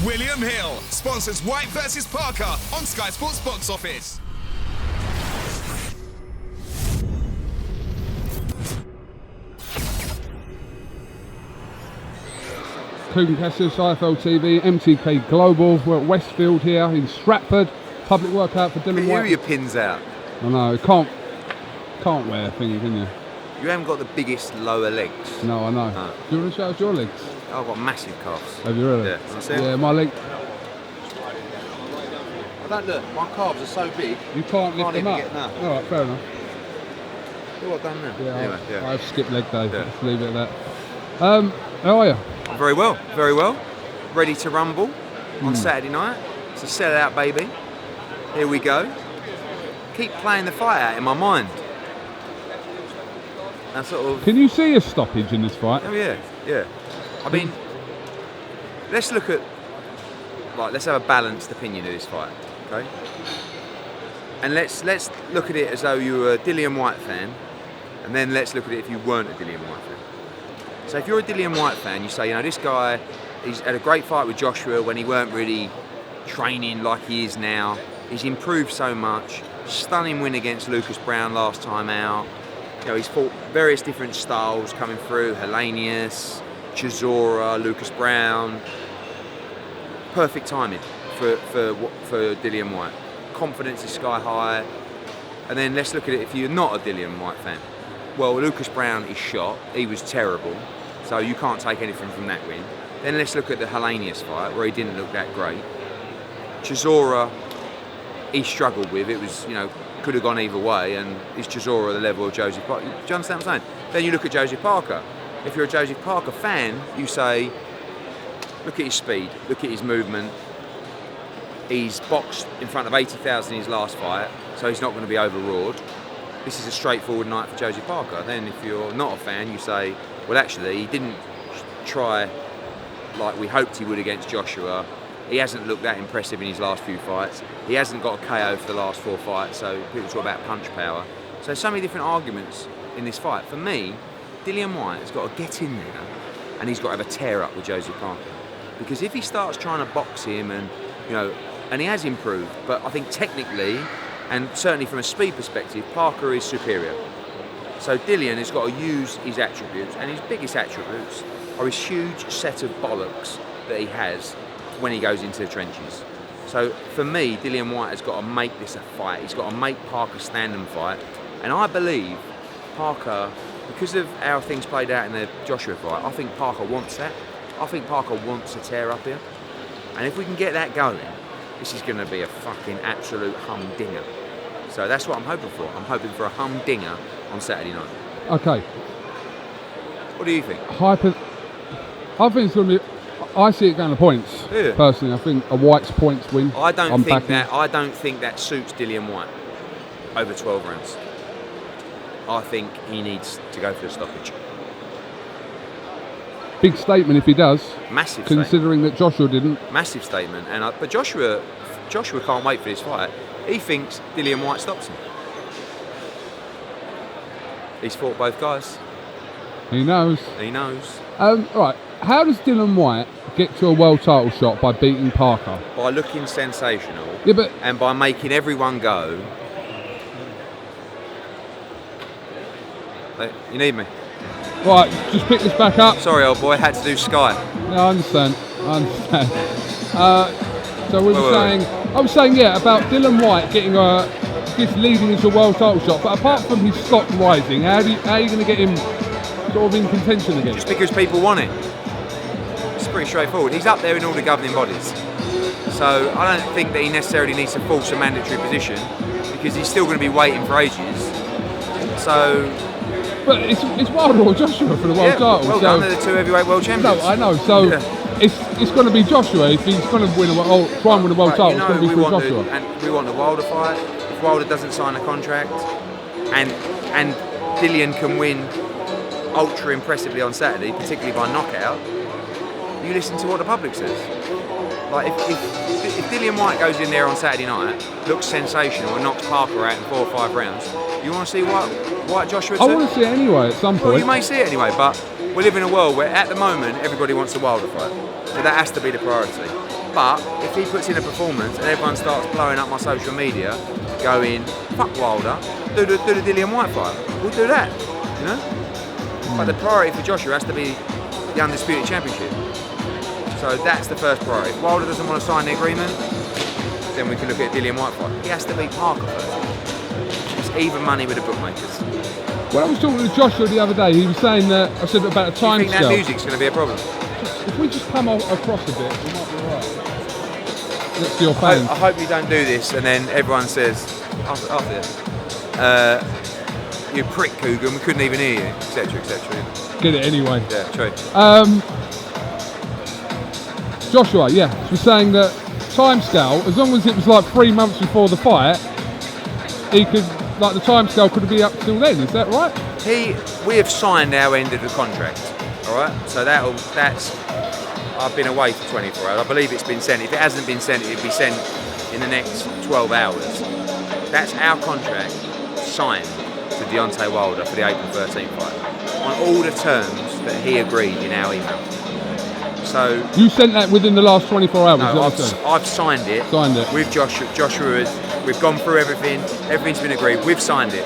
William Hill sponsors Whyte vs Parker on Sky Sports Box Office. KUGAN CASSIUS, IFL TV, MTK Global. We're at Westfield here in Stratford. Public workout for Dillian Whyte. Your pins out. I know, can't wear thingy, can you? You haven't got the biggest lower legs. No, I know. No. Do you want to show us your legs? I've got massive calves. Have you really? Yeah. Yeah, my leg. I don't look. My calves are so big. You can't lift them up. No. All right, fair enough. Look what I've done now. Yeah, anyway, I've skipped leg day. Yeah. Let's leave it at that. How are you? Very well, very well. Ready to rumble on Saturday night. It's a sell-out, baby. Here we go. Keep playing the fight out in my mind. And sort of. Can you see a stoppage in this fight? Oh yeah. I mean, let's look at. Let's have a balanced opinion of this fight, okay? And let's look at it as though you were a Dillian Whyte fan, and then let's look at it if you weren't a Dillian Whyte fan. So if you're a Dillian Whyte fan, you say, this guy, he's had a great fight with Joshua when he weren't really training like he is now. He's improved so much. Stunning win against Lucas Brown last time out. He's fought various different styles coming through. Helenius, Chisora, Lucas Brown. Perfect timing for Dillian Whyte. Confidence is sky high. And then let's look at it if you're not a Dillian Whyte fan. Well, Lucas Brown is shot. He was terrible. So you can't take anything from that win. Then let's look at the Helenius fight where he didn't look that great. Chisora, he struggled with. It was, could have gone either way, and is Chisora the level of Josie Parker? Do you understand what I'm saying? Then you look at Josie Parker. If you're a Josie Parker fan, you say, look at his speed, look at his movement. He's boxed in front of 80,000 in his last fight, so he's not going to be overawed. This is a straightforward night for Josie Parker. Then if you're not a fan, you say, well, actually, he didn't try like we hoped he would against Joshua. He hasn't looked that impressive in his last few fights. He hasn't got a KO for the last 4 fights, so people talk about punch power. So many different arguments in this fight. For me, Dillian Whyte has got to get in there and he's got to have a tear up with Josie Parker. Because if he starts trying to box him and he has improved, but I think technically and certainly from a speed perspective, Parker is superior. So Dillian has got to use his attributes, and his biggest attributes are his huge set of bollocks that he has when he goes into the trenches. So for me, Dillian Whyte has got to make this a fight. He's got to make Parker stand and fight. And I believe Parker, because of how things played out in the Joshua fight, I think Parker wants that. I think Parker wants to tear up here. And if we can get that going, this is going to be a fucking absolute humdinger. So that's what I'm hoping for. I'm hoping for a humdinger on Saturday night. Okay. What do you think? I think it's going to be. I see it going to points. Yeah. Personally, I think a Whyte's points win. I don't think that suits Dillian Whyte over 12 rounds. I think he needs to go for the stoppage. Big statement if he does. Massive considering statement. That Joshua didn't. Massive statement. But Joshua can't wait for this fight. He thinks Dillian Whyte stops him. He's fought both guys. He knows. Right. How does Dillian Whyte get to a world title shot by beating Parker? By looking sensational. Yeah, and by making everyone go. You need me? Right, just pick this back up. Sorry, old boy, had to do Sky. No, I understand. So we were saying, I was saying, about Dillian Whyte getting this leading into a world title shot. But apart from his stock rising, how are you going to get him sort of in contention again? Just because people want it. It's pretty straightforward. He's up there in all the governing bodies. So I don't think that he necessarily needs to force a mandatory position because he's still going to be waiting for ages. So. But it's Wilder or Joshua for the world title. Well done, they're the 2 heavyweight world champions. No, I know. So it's going to be Joshua if he's going to win try and win a world title. It's going to be for Joshua. And we want the Wilder fight. If Wilder doesn't sign a contract, and Dillian can win ultra impressively on Saturday, particularly by knockout, you listen to what the public says. Like if Dillian Whyte goes in there on Saturday night, looks sensational and knocks Parker out in 4 or 5 rounds, you want to see Whyte Joshua too? I want to see it anyway at some point. Well, you may see it anyway, but we live in a world where at the moment everybody wants the Wilder fight. So that has to be the priority. But if he puts in a performance and everyone starts blowing up my social media, going, fuck Wilder, do the Dillian Whyte fight, we'll do that, you know? But the priority for Joshua has to be the Undisputed Championship. So that's the first priority. If Wilder doesn't want to sign the agreement, then we can look at Dillian Whyte fight. He has to beat Parker first. It's even money with the bookmakers. When I was talking to Joshua the other day, he was saying that, I said about a time Do you think scale. that music's going to be a problem? If we just come across a bit, we might be alright. Let's see your fans. I hope you don't do this and then everyone says, after this, you prick KUGAN, we couldn't even hear you, etc, etc. Get it anyway. Yeah, true. Joshua, yeah, was saying that time scale, as long as it was like 3 months before the fight, he could, like the time scale could be up till then, is that right? We have signed our end of the contract, alright? So that's, I've been away for 24 hours, I believe it's been sent. If it hasn't been sent, it'll be sent in the next 12 hours. That's our contract signed to Deontay Wilder for the April 13th fight, on all the terms that he agreed in our email. So you sent that within the last 24 hours? No, I've signed it. Signed it. With Joshua. We've gone through everything. Everything's been agreed. We've signed it.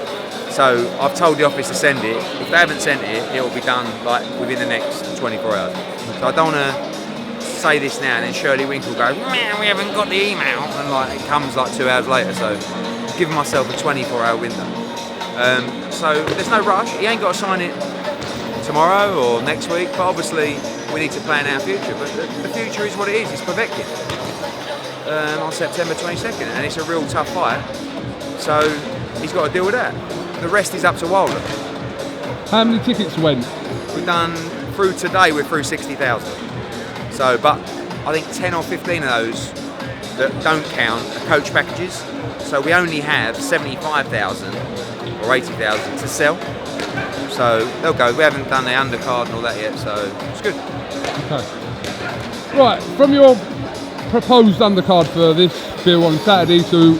So I've told the office to send it. If they haven't sent it, it will be done like within the next 24 hours. So I don't want to say this now and then Shirley Winkle goes, man, we haven't got the email, and like it comes like 2 hours later. So I've given myself a 24-hour window. So there's no rush. He ain't got to sign it tomorrow or next week, but obviously we need to plan our future. But the future is what it is. It's Povetkin on September 22nd, and it's a real tough fight. So he's got to deal with that. The rest is up to Wilder. How many tickets went? We've done through today. We're through 60,000. So, but I think 10 or 15 of those that don't count are coach packages. So we only have 75,000 or 80,000 to sell. So they'll go. We haven't done the undercard and all that yet, so it's good. Okay. Right, from your proposed undercard for this bill on Saturday to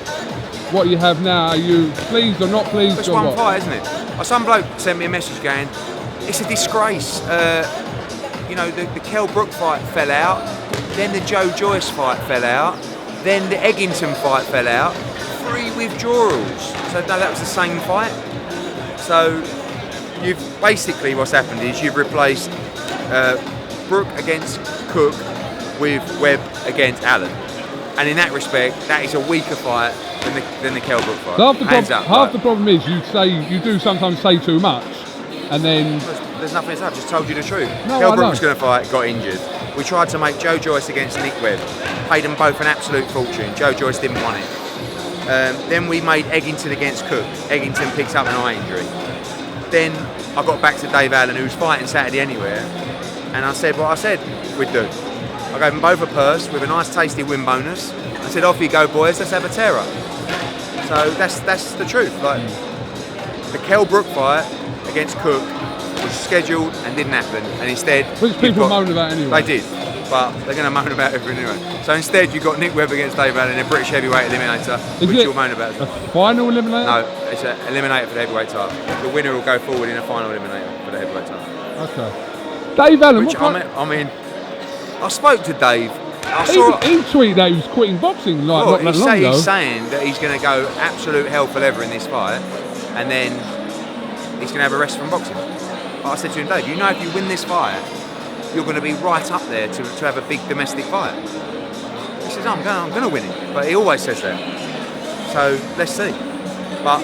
what you have now, are you pleased or not pleased? It's or one what? fight, isn't it? Some bloke sent me a message going, it's a disgrace. You know, the Kell Brook fight fell out, then the Joe Joyce fight fell out, then the Eggington fight fell out. 3 withdrawals. So no, that was the same fight. So you've basically, what's happened is you've replaced Brook against Cook with Webb against Allen, and in that respect, that is a weaker fight than the Kell Brook fight. So half the Hands up, problem is you do sometimes say too much, and then there's nothing to say. I've just told you the truth. No, Kell I Brook know. was going to fight, got injured. We tried to make Joe Joyce against Nick Webb, paid them both an absolute fortune. Joe Joyce didn't want it. Then we made Eggington against Cook. Eggington picks up an eye injury. Then I got back to Dave Allen, who was fighting Saturday anywhere, and I said what I said we'd do. I gave them both a purse with a nice tasty win bonus. I said, off you go boys, let's have a tear up. So that's the truth. Like the Kell Brook fight against Cook was scheduled and didn't happen, and instead which people moan about anyway. They did, but they're going to moan about everything anyway. So instead you got Nick Webb against Dave Allen, a British heavyweight eliminator, which you'll moan about. A final eliminator? No, it's an eliminator for the heavyweight title. The winner will go forward in a final eliminator for the heavyweight title. Okay. Dave Allen, Which I mean, I spoke to Dave. He tweeted that he was quitting boxing like not that long ago. He's saying that he's going to go absolute hell for leather in this fight, and then he's going to have a rest from boxing. I said to him, Dave, you know if you win this fight, you're going to be right up there to have a big domestic fight. He says, I'm going to win it, but he always says that. So let's see. But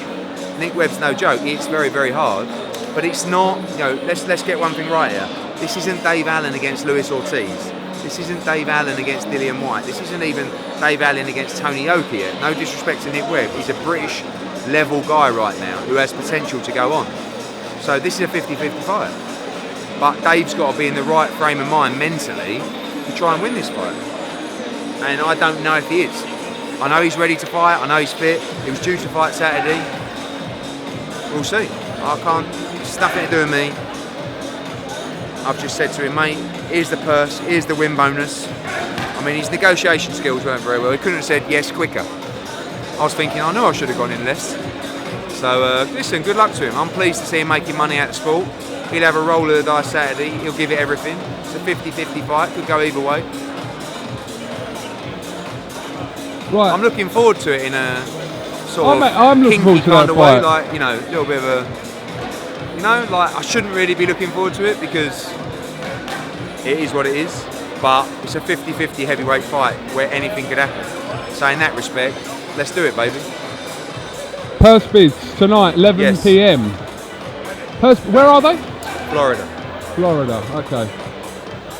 Nick Webb's no joke. It's very, very hard, but it's not. You know, let's get one thing right here. This isn't Dave Allen against Luis Ortiz. This isn't Dave Allen against Dillian Whyte. This isn't even Dave Allen against Tony Yoka yet. No disrespect to Nick Webb. He's a British level guy right now who has potential to go on. So this is a 50-50 fight. But Dave's got to be in the right frame of mind mentally to try and win this fight. And I don't know if he is. I know he's ready to fight. I know he's fit. He was due to fight Saturday. We'll see. I can't. It's nothing to do with me. I've just said to him, mate, here's the purse, here's the win bonus. I mean, his negotiation skills weren't very well. He couldn't have said yes quicker. I was thinking, I know I should have gone in less. So, listen, good luck to him. I'm pleased to see him making money out of sport. He'll have a roll of the dice Saturday. He'll give it everything. It's a 50-50 fight. Could go either way. Right. I'm looking forward to it in a sort I'm of looking kinky forward to kind that of way, fight. like, you know, a little bit of a, you know, like I shouldn't really be looking forward to it because it is what it is, but it's a 50-50 heavyweight fight where anything could happen. So in that respect, let's do it, baby. Purse bids tonight, 11 Yes. p.m. Where are they? Florida. Florida, okay.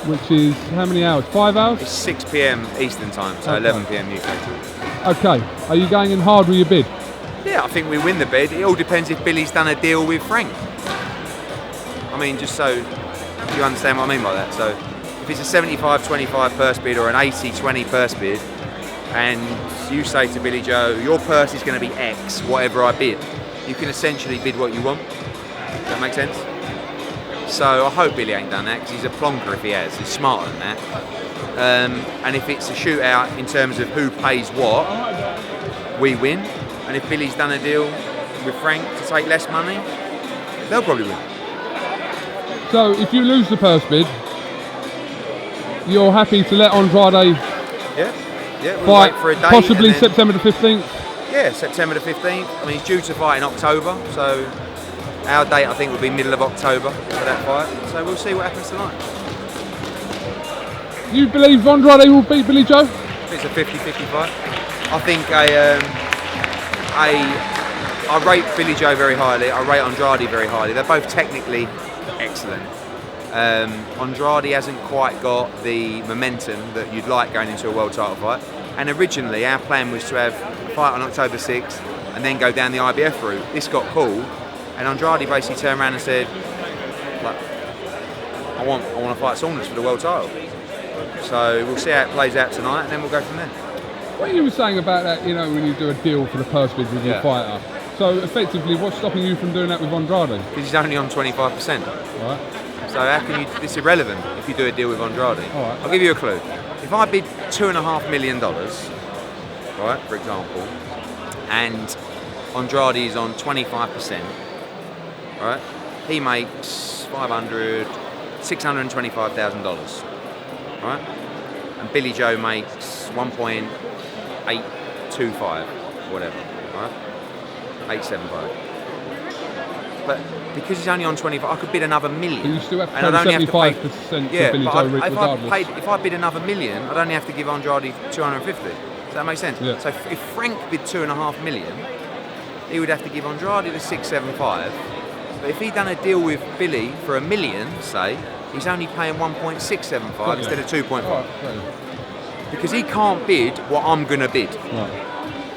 Which is how many hours? 5 hours? It's 6 p.m. Eastern time, so Okay. 11 p.m. UK time. Okay. Are you going in hard with your bid? Yeah, I think we win the bid. It all depends if Billy's done a deal with Frank. I mean, just so you understand what I mean by that. So if it's a 75-25 purse bid or an 80-20 purse bid, and you say to Billy Joe, your purse is going to be X, whatever I bid, you can essentially bid what you want. Does that make sense? So I hope Billy ain't done that, because he's a plonker if he has. He's smarter than that. And if it's a shootout in terms of who pays what, we win. And if Billy's done a deal with Frank to take less money, they'll probably win. So if you lose the purse bid, you're happy to let Andrade Yeah, we'll fight wait for a date. possibly and then, September the 15th? Yeah, September the 15th. I mean, he's due to fight in October, so our date I think will be middle of October for that fight. So we'll see what happens tonight. You believe Andrade will beat Billy Joe? It's a 50-50 fight. I think I rate Billy Joe very highly. I rate Andrade very highly. They're both technically excellent. Andrade hasn't quite got the momentum that you'd like going into a world title fight. And originally our plan was to have a fight on October 6th and then go down the IBF route. This got called, and Andrade basically turned around and said, like, I want to fight Saunders for the world title. So we'll see how it plays out tonight, and then we'll go from there. What you were saying about that, you know, when you do a deal for the purse bid with your fighter. So effectively, what's stopping you from doing that with Andrade? Because he's only on 25%. Right. So how can you? It's irrelevant if you do a deal with Andrade. Right. I'll give you a clue. If I bid $2.5 million, right, for example, and Andrade is on 25%, right, he makes $625,000, right, and Billy Joe makes 1.825, whatever, right, 875. But because he's only on 25, I could bid another million. But you still have to and I'd pay only 75% have to pay, to Billy Joe regardless. if I bid another million, I'd only have to give Andrade 250. Does that make sense? Yeah. So if Frank bid 2.5 million, he would have to give Andrade the 675. But if he'd done a deal with Billy for $1 million, say, he's only paying 1.675 instead of 2.5. Right. Because he can't bid what I'm going to bid Right.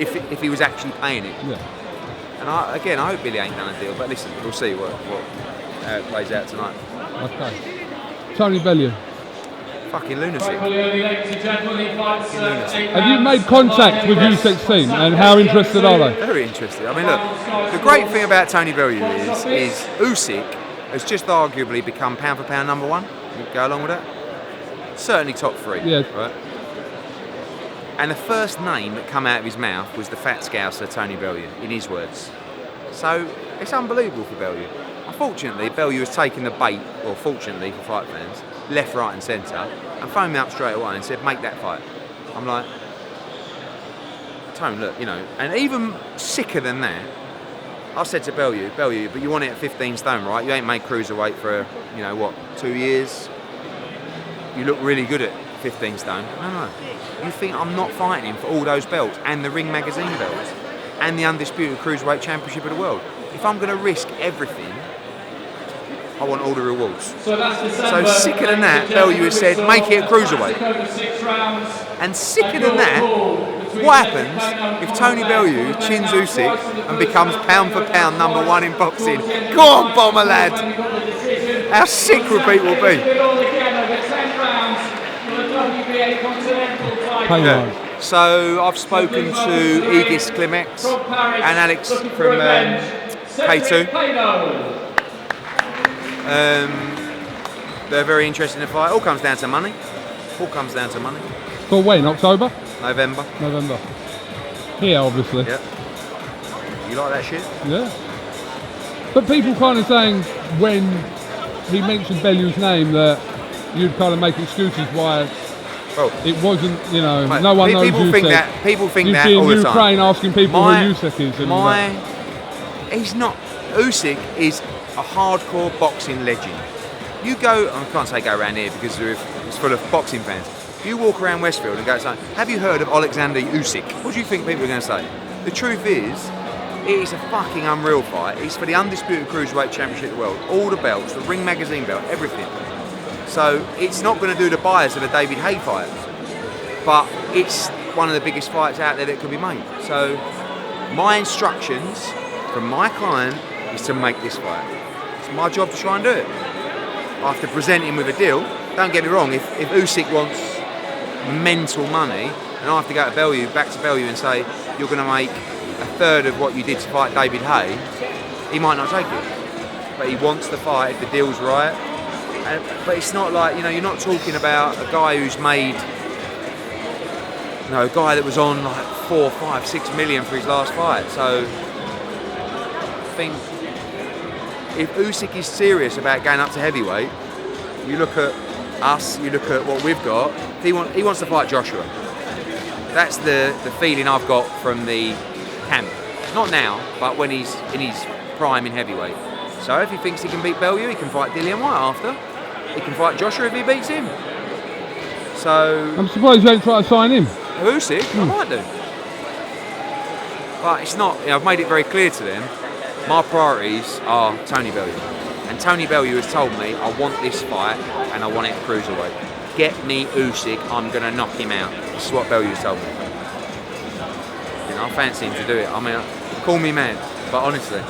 if he was actually paying it. Yeah. And I hope Billy ain't done a deal, but listen, we'll see how it plays out tonight. Okay. Tony Bellew. Fucking lunatic. Have you made contact with Usyk's team, and how interested are they? Very interested. I mean, look, the great thing about Tony Bellew is Usyk has just arguably become pound for pound number one. You go along with that? Certainly top three. Yeah. Right? And the first name that come out of his mouth was the fat scouser Tony Bellew, in his words. So it's unbelievable for Bellew. Unfortunately, Bellew has taken the bait, or fortunately for fight fans, left, right and centre, and phoned me up straight away and said, make that fight. I'm like, Tone, look, you know, and even sicker than that, I said to Bellew, but you want it at 15 stone, right? You ain't made cruiserweight for, 2 years? You look really good at 15 stone. No. You think I'm not fighting him for all those belts and the Ring Magazine belts and the undisputed Cruiserweight Championship of the world? If I'm going to risk everything, I want all the rewards. So sicker than that, Bellew has said, make it a Cruiserweight. And sicker than that, what happens if Tony Bellew chins Usyk and becomes pound for pound number one in boxing? Go on, bomber lad! How sick would people be? Yeah. So I've spoken to Aegis Klimex and Alex from K2. They're very interested in the fight. All comes down to money. For when? October? November. Here, obviously. Yep. You like that shit? Yeah. But people kind of saying when he mentioned Bellew's name that you'd kind of make excuses why Well, it wasn't, you know, mate, no one knows people think Usyk. that. People think You've that seen all the Ukraine time. asking people who Usyk is. And He's not. Usyk is a hardcore boxing legend. You go, I can't say go around here because it's full of boxing fans. You walk around Westfield and go, have you heard of Alexander Usyk? What do you think people are going to say? The truth is, it is a fucking unreal fight. It's for the undisputed cruiserweight championship of the world. All the belts, the Ring Magazine belt, everything. So it's not going to do the buyers of a David Haye fight, but it's one of the biggest fights out there that could be made. So my instructions from my client is to make this fight. It's my job to try and do it. I have to present him with a deal. Don't get me wrong, if Usyk wants mental money, and I have to go to back to Bellew and say, you're going to make a third of what you did to fight David Haye, he might not take it. But he wants the fight if the deal's right. But it's not like, you know, you're not talking about a guy who's made, you know, a guy that was on like 4, 5, 6 million for his last fight. So I think if Usyk is serious about going up to heavyweight, you look at us, you look at what we've got, he wants to fight Joshua. That's the feeling I've got from the camp. Not now, but when he's in his prime in heavyweight. So if he thinks he can beat Bellew, he can fight Dillian Whyte after. He can fight Joshua if he beats him. So I'm surprised you ain't trying to sign him. Usyk, I might do. But it's not, you know, I've made it very clear to them, my priorities are Tony Bellew. And Tony Bellew has told me, I want this fight and I want it cruiserweight. Get me Usyk, I'm going to knock him out. This is what Bellew has told me. You know, I fancy him to do it. I mean, call me mad, but honestly.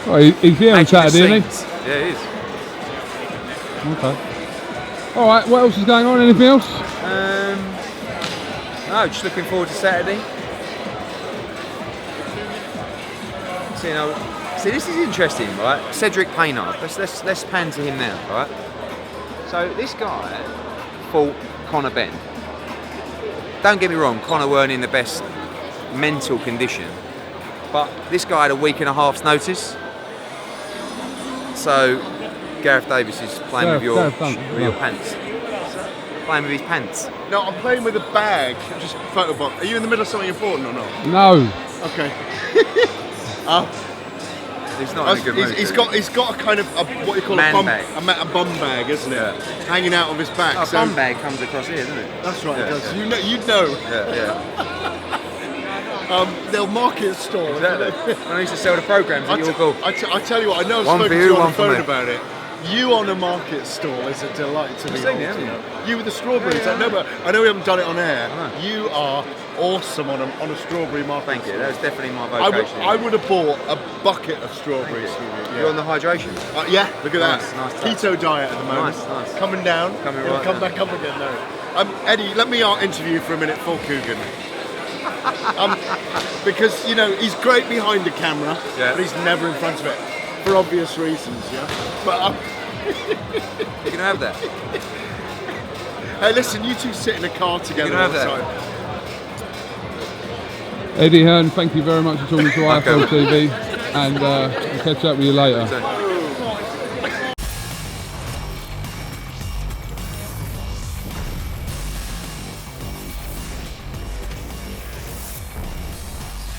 Well, he's here on Saturday, isn't he? Yeah, he is. Okay. All right, what else is going on? Anything else? No, just looking forward to Saturday. So, you know, this is interesting, right? Cedric Paynard. Let's pan to him now, right? So this guy fought Conor Benn. Don't get me wrong, Conor weren't in the best mental condition, but this guy had a week and a half's notice. So Gareth Davis is playing with your pants. Playing with his pants. No, I'm playing with a bag. Just photo box. Are you in the middle of something important or not? No. Okay. He's not in a good mood. He's got a kind of what you call Man a bum bag. A bum bag, isn't it? Yeah. Hanging out of his back. A bum bag comes across here, doesn't it? That's right. Yeah, it does. yeah. You'd know. Yeah. They'll market store. Exactly. When I used to sell the programs at your call. I tell you what, I know I've One spoken for to you, you on one the for phone me. about it. You on a market stall is a delight to I've behold. seen it, haven't you? You with the strawberries. Yeah, yeah. I know we haven't done it on air. I know. You are awesome on a strawberry market. Thank you. stall. That was definitely my I vocation. would have bought a bucket of strawberries. You're on the hydration. Yeah, look at Nice, that. nice Keto diet at the moment. Nice. Coming down. Coming It'll right come down. back up again now. Eddie, let me interview you for a minute for KUGAN. Because, you know, he's great behind the camera, Yeah. but he's never in front of it. For obvious reasons, yeah? But, You can have that. hey, listen, you two sit in a car together can all have the that. time. Eddie Hearn, thank you very much for talking to Okay. IFL TV, and I'll catch up with you later.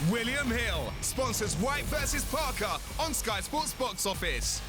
William Hill sponsors Whyte vs Parker on Sky Sports Box Office.